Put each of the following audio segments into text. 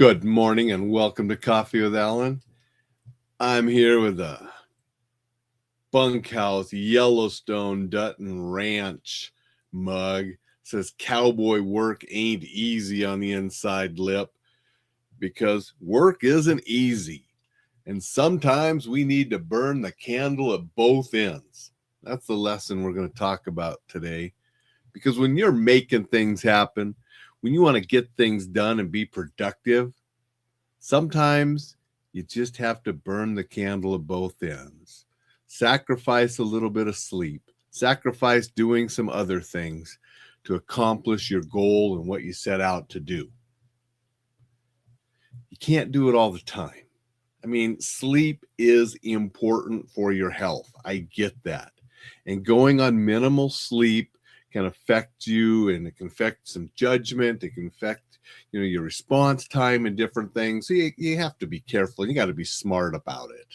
Good morning and welcome to Coffee with Alain. I'm here with a bunkhouse Yellowstone Dutton Ranch mug. It says cowboy work ain't easy on the inside lip because work isn't easy. And sometimes we need to burn the candle at both ends. That's the lesson we're going to talk about today. Because when you're making things happen, when you want to get things done and be productive, sometimes you just have to burn the candle at both ends. Sacrifice a little bit of sleep. Sacrifice doing some other things to accomplish your goal and what you set out to do. You can't do it all the time. I mean, sleep is important for your health. I get that. And going on minimal sleep can affect you, and it can affect some judgment. It can affect, your response time and different things. So you have to be careful. You got to be smart about it.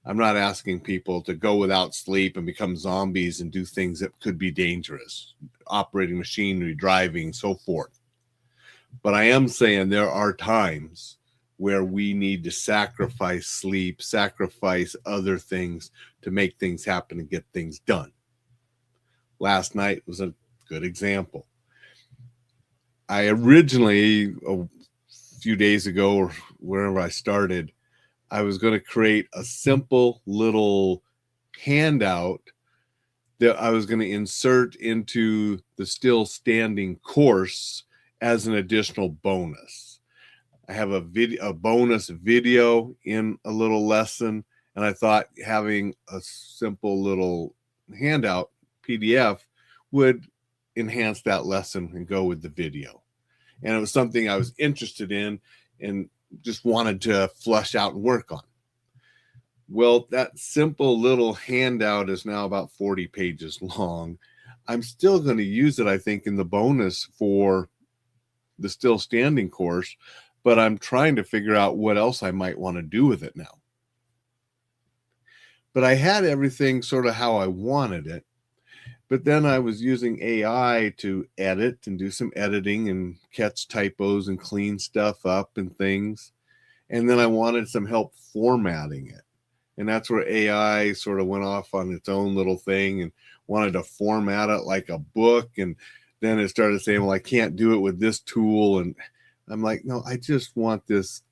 I'm not asking people to go without sleep and become zombies and do things that could be dangerous, operating machinery, driving, so forth. But I am saying there are times where we need to sacrifice sleep, sacrifice other things to make things happen and get things done. Last night was a good example. I originally, a few days ago, or wherever I started, I was going to create a simple little handout that I was going to insert into the Still Standing course as an additional bonus. I have a bonus video in a little lesson, and I thought having a simple little handout PDF would enhance that lesson and go with the video. And it was something I was interested in and just wanted to flush out and work on. Well, that simple little handout is now about 40 pages long. I'm still going to use it, I think, in the bonus for the Still Standing course, but I'm trying to figure out what else I might want to do with it now. But I had everything sort of how I wanted it. But then I was using AI to edit and do some editing and catch typos and clean stuff up and things. And then I wanted some help formatting it. And that's where AI sort of went off on its own little thing and wanted to format it like a book. And then it started saying, well, I can't do it with this tool. And I'm like, no, I just want this.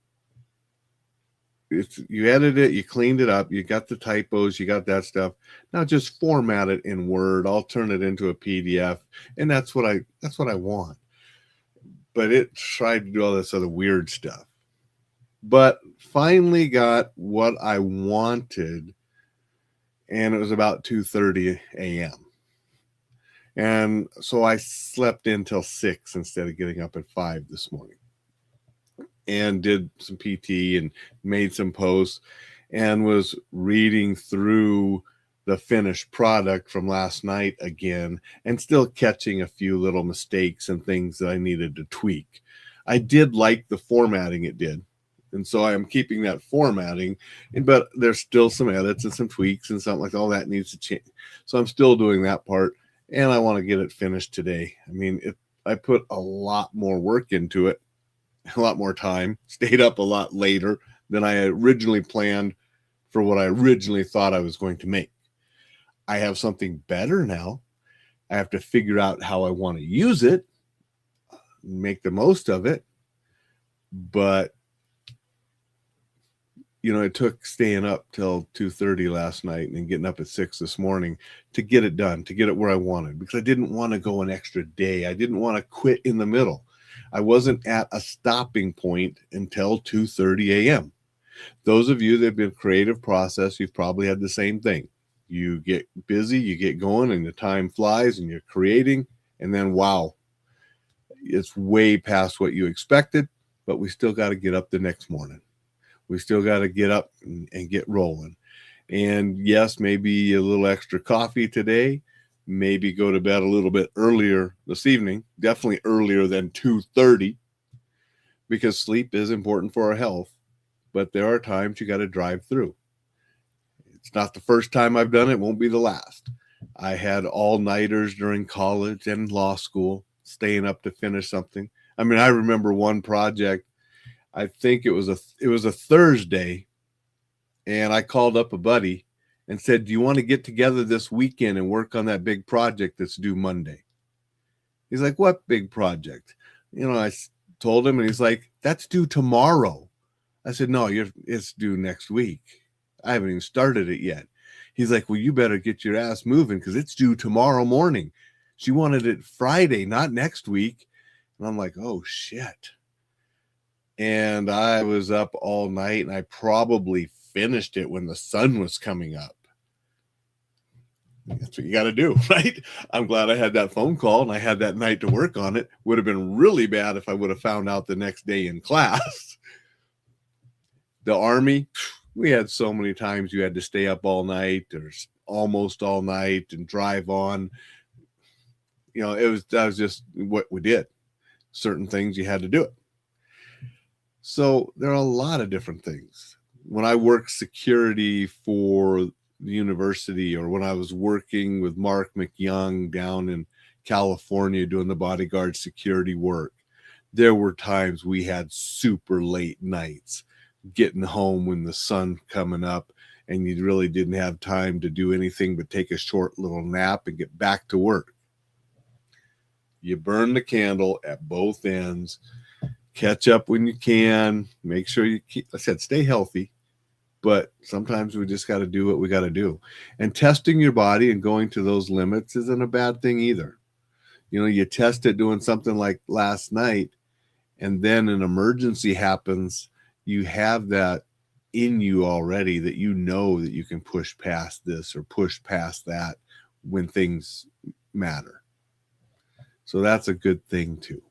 You edited it, you cleaned it up, you got the typos, you got that stuff. Now just format it in Word. I'll turn it into a PDF, and that's what I want. But it tried to do all this other weird stuff. But finally got what I wanted, and it was about 2:30 a.m. And so I slept in till 6 instead of getting up at 5 this morning. And did some PT and made some posts and was reading through the finished product from last night again and still catching a few little mistakes and things that I needed to tweak. I did like the formatting it did. And so I am keeping that formatting, but there's still some edits and some tweaks and something like all that needs to change. So I'm still doing that part, and I want to get it finished today. I mean, I put a lot more work into it, a lot more time, stayed up a lot later than I originally planned for what I originally thought I was going to make. I have something better now. I have to figure out how I want to use it, make the most of it. But, it took staying up till 2:30 last night and getting up at 6 this morning to get it done, to get it where I wanted, because I didn't want to go an extra day. I didn't want to quit in the middle. I wasn't at a stopping point until 2:30 a.m. Those of you that have been creative process, you've probably had the same thing. You get busy, you get going, and the time flies, and you're creating, and then, wow, it's way past what you expected, but we still got to get up the next morning. We still got to get up and get rolling. And yes, maybe a little extra coffee today, maybe go to bed a little bit earlier this evening, definitely earlier than 2:30, because sleep is important for our health. But there are times you got to drive through. It's not the first time I've done it. Won't be the last. I had all-nighters during college and law school, staying up to finish something. I mean, I remember one project. I think it was a Thursday, and I called up a buddy and said, "Do you want to get together this weekend and work on that big project that's due Monday?" He's like, "What big project?" I told him, and he's like, "That's due tomorrow." I said, "No, it's due next week. I haven't even started it yet." He's like, "Well, you better get your ass moving because it's due tomorrow morning." She wanted it Friday, not next week. And I'm like, "Oh, shit." And I was up all night, and I probably finished it when the sun was coming up. That's what you got to do, right? I'm glad I had that phone call and I had that night to work on it. Would have been really bad if I would have found out the next day in class. The Army, we had so many times you had to stay up all night or almost all night and drive on. That was just what we did. Certain things you had to do it. So there are a lot of different things. When I worked security for the university, or when I was working with Mark McYoung down in California doing the bodyguard security work, there were times we had super late nights getting home when the sun coming up, and you really didn't have time to do anything but take a short little nap and get back to work. You burn the candle at both ends, catch up when you can, make sure you keep, like I said, stay healthy. But sometimes we just got to do what we got to do. And testing your body and going to those limits isn't a bad thing either. You test it doing something like last night, and then an emergency happens. You have that in you already, that you know that you can push past this or push past that when things matter. So that's a good thing too.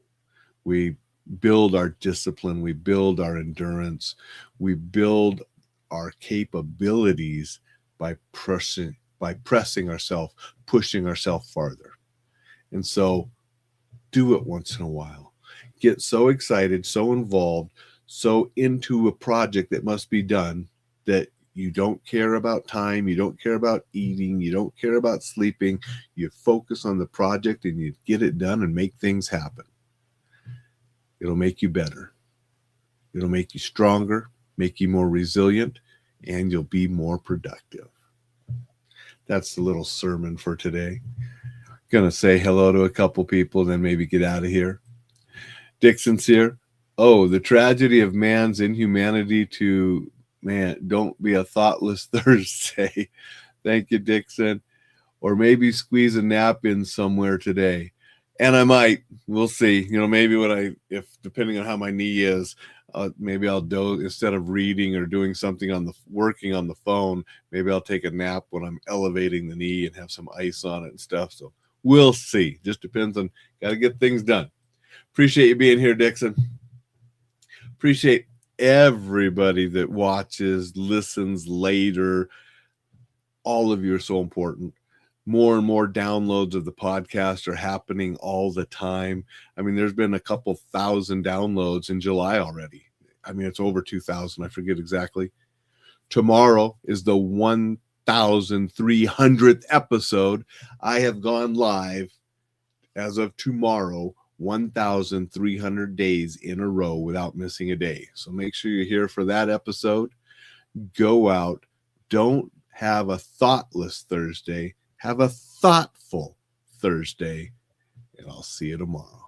We build our discipline. We build our endurance. We build our capabilities by pressing ourselves, pushing ourselves farther. And so do it once in a while. Get so excited, so involved, so into a project that must be done that you don't care about time, you don't care about eating, you don't care about sleeping. You focus on the project and you get it done and make things happen. It'll make you better. It'll make you stronger, make you more resilient, and you'll be more productive. That's the little sermon for today. Gonna say hello to a couple people, then maybe get out of here. Dixon's here. Oh, the tragedy of man's inhumanity to man. Don't be a thoughtless Thursday. Thank you, Dixon. Or maybe squeeze a nap in somewhere today. And I might. We'll see. Maybe if depending on how my knee is, maybe I'll doze instead of reading or doing something working on the phone. Maybe I'll take a nap when I'm elevating the knee and have some ice on it and stuff. So we'll see. Just depends on, got to get things done. Appreciate you being here, Dixon. Appreciate everybody that watches, listens later. All of you are so important. More and more downloads of the podcast are happening all the time. I mean, there's been a couple thousand downloads in July already. I mean, it's over 2,000. I forget exactly. Tomorrow is the 1,300th episode. I have gone live as of tomorrow 1,300 days in a row without missing a day. So make sure you're here for that episode. Go out. Don't have a thoughtless Thursday. Have a thoughtful Thursday, and I'll see you tomorrow.